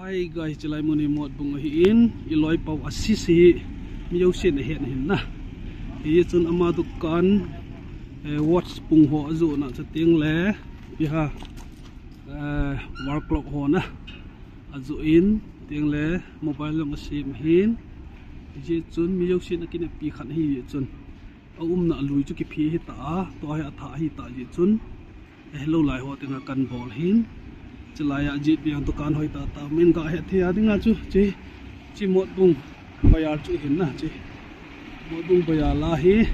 Hi guys, jelai muni mod bunga hiin iloi pau assist hi mi yo sen hen hin na hi chun ama dukan watch pung ho azu na chating le bi ha war clock ho na azu in ting le mobile long sim hin ji chun mi yo sen akin pi khan hi chun na lui chu ki phi hi ta to ha tha hi ta ji chun hello lai ho tinga kan bol hin Celaya jit yang tukan hoi ta min ka het thia dinga chu chi mot bung bayar chu hin na chi mot bung bayar la hi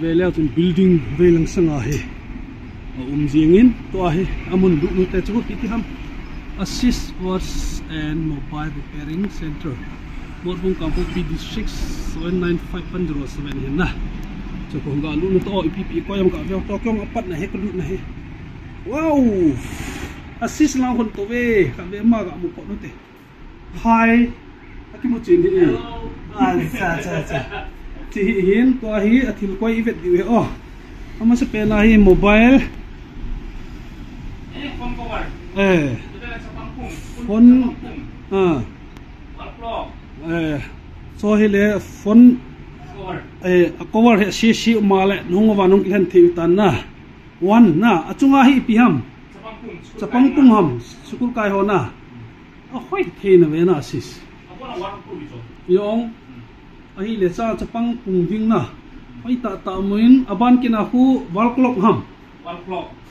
veleu chun building velang sanga hi jingin to hi amun du te chu ki ham assist watch and mobile repairing center mot bung kampo p district 795107 hin na chu ko ga lu no to ipp ko yam ka veo to kyong apat na he ku na he wow assist lang kon to ve ka ve ma ga mu ko no te hi aki mo chin hi cha ti hin to hi athil koi vet di he oh ama se pena hi mobile phone cover phone so hi le phone cover he si ma le nung wa nung ihan thi tan na one na achunga hi pi ham Sapang pung ham sukul kai ho na a hoi the na ve na sis apona war ku bi so yong ahi le sa sapang pung ding na hoi ta muin aban kina hu wall clock ham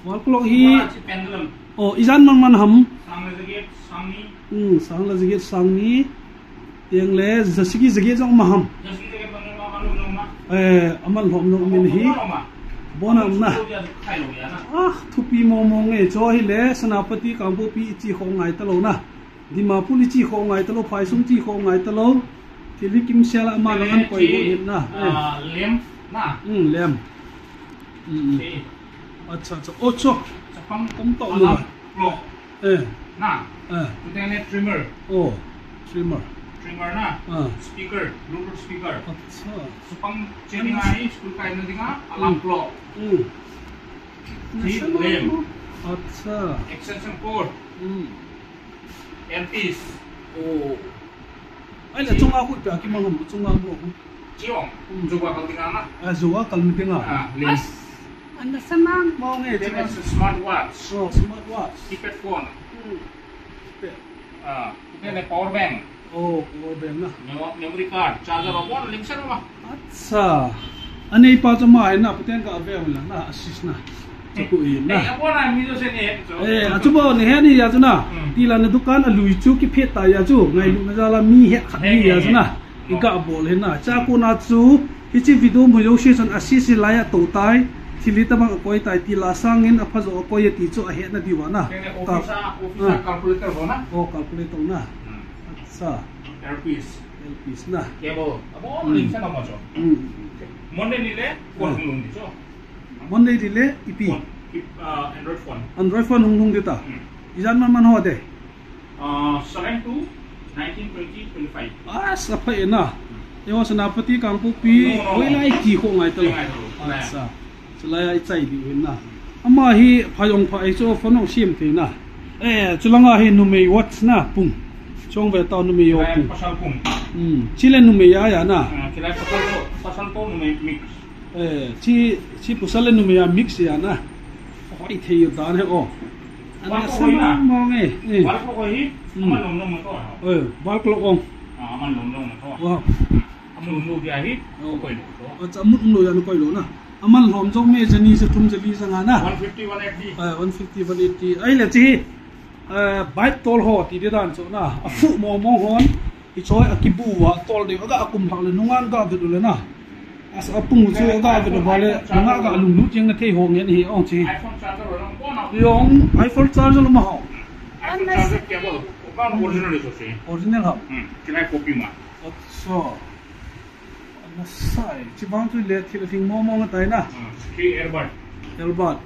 wall clock hi pendulum izan man ham sang la jage sang ni tiang le jasigi jage jong ma ham aman hom no min hi bona na thupi momong e cho hi le sanapati kampo pi chi khongai talo na dimapuli chi khongai talo phaisum chi khongai talo tilikim sela ma ngan koi go hin na lem na lem acha ocho chapang kom to na na utene trimmer trimmer na speaker bluetooth speaker acha supang cheni ai school kai na dinga alarm clock lem acha extension cord earpiece ai la chunga khu ta ki mangam chunga mo chiong zuwa kal dinga na zuwa kal mi dinga lem anda samang mo nge smart watch smart watch keypad phone utene power bank power bank na memory card charger of one link sana ma acha ane pa chama ai na puten ka ave la na assist na chaku in na apona mi jo se ne so achubo ne he ni ya chuna tila na dukan alui chu ki phet ta ya chu ngai lu na jala mi he khat ni ya chuna ika bol he na chaku na chu hichi video mo yo se san assist la ya to tai thili ta bang koi tai tila sangin apha zo koi ti chu a he na diwana office calculator bona calculator na sa earpiece na cable abo link sa mo cho monday nile phone nung di cho monday dile ipi android phone nung dita izan man ho de 7 to 19 20 25 sa pa ena ewa sanapati kampu pi oi lai ki ko ngai to sa chalaya ichai di na ama hi phayong phai cho phone sim the na chulanga hi nu mei watch na pung chong ve taw nu me yo pung chile nu me ya na chile pasal to nu me mix chi pusale nu me ya mix ya na hoi the yo dan he o ana sama mong wal ko hi aman lom mo to wal ko ong aman lom mo to wa amun nu dia hi koi lo acha mut nu ya nu koi lo na aman lom jong me jani se thum jali sanga na 150 180 ai le chi bike tol ho ti de dan cho na afu mong hon I choi akibu wa tol de aga akum phang le nungan ga de le na as apung chu ga de bale nga ga lung lu jeng na thei ho ngen hi ong chi iphone charger lo ko na yong iphone charger lo ma ho cable okan original so se original ha kinai copy ma so na sai chi bang tu le thil thing mong tai na ki earbud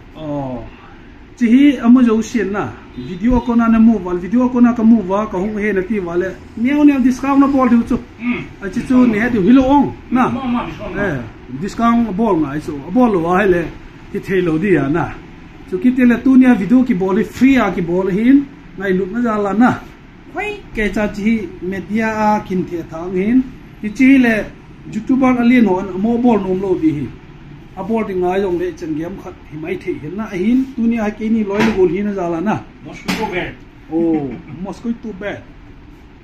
chi hi amo jo sien na video ko na move wal video ko na ka move wa ka hu he na ti wale neo discount na bol chu a chi chu ne he hilo ong na discount bol ngai so bol wa hele ti thelo di ya na chu ki tele tu nia video ki bol free a ki bol hin ngai lu na jala na vậy cái cha chỉ media kinh thiệt thang hin thì chỉ là YouTuber alien hòn mobile nôm lo bi hi abol ding ai dong le chen game khat hi mai thi hin na hin tunia ha ke ni loi le gol hi na zala na Moscow bad oh Moscow too bad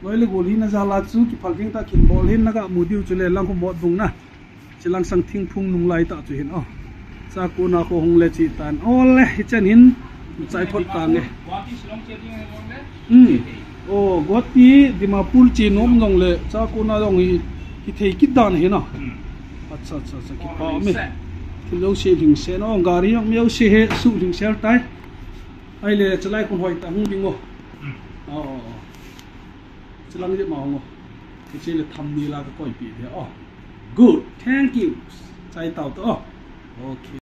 loi le gol hi na zala chu ki phalking ta kin bol hin na ga mudiu chu le lang ko mod bung na chilang sang thing phung nung lai ta chu hin sa ko na ko hong le chi tan ole hi chen hin chai phot ta nge oh goti dimapur chi nom dong le cha ko na dong hi ki thei ki dan hi na acha ki pa me ki lo se ling se no gari yong meu se he su ling se tai ai le chalai kon hoi ta hung bingo chilang je ma ngo ki che le tham ni la ko koi pi de good thank you chai tao to okay